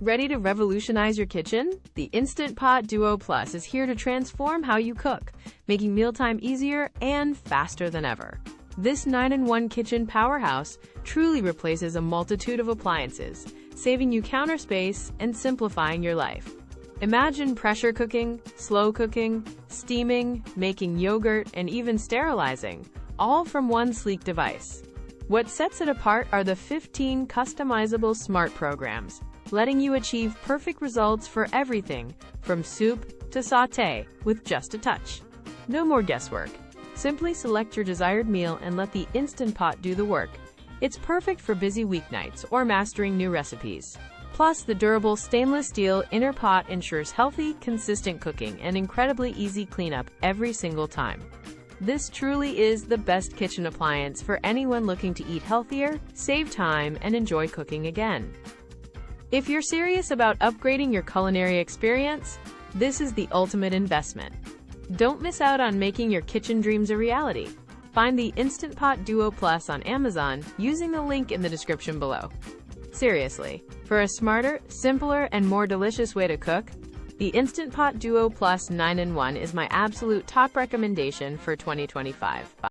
Ready to revolutionize your kitchen? The Instant Pot Duo Plus is here to transform how you cook, making mealtime easier and faster than ever. This 9-in-1 kitchen powerhouse truly replaces a multitude of appliances, saving you counter space and simplifying your life. Imagine pressure cooking, slow cooking, steaming, making yogurt, and even sterilizing, all from one sleek device. What sets it apart are the 15 customizable smart programs, letting you achieve perfect results for everything from soup to sauté with just a touch. No more guesswork. Simply select your desired meal and let the Instant Pot do the work. It's perfect for busy weeknights or mastering new recipes. Plus, the durable stainless steel inner pot ensures healthy, consistent cooking and incredibly easy cleanup every single time. This truly is the best kitchen appliance for anyone looking to eat healthier, save time, and enjoy cooking again. If you're serious about upgrading your culinary experience, this is the ultimate investment. Don't miss out on making your kitchen dreams a reality. Find the Instant Pot Duo Plus on Amazon using the link in the description below. Seriously, for a smarter, simpler, and more delicious way to cook, the Instant Pot Duo Plus 9-in-1 is my absolute top recommendation for 2025.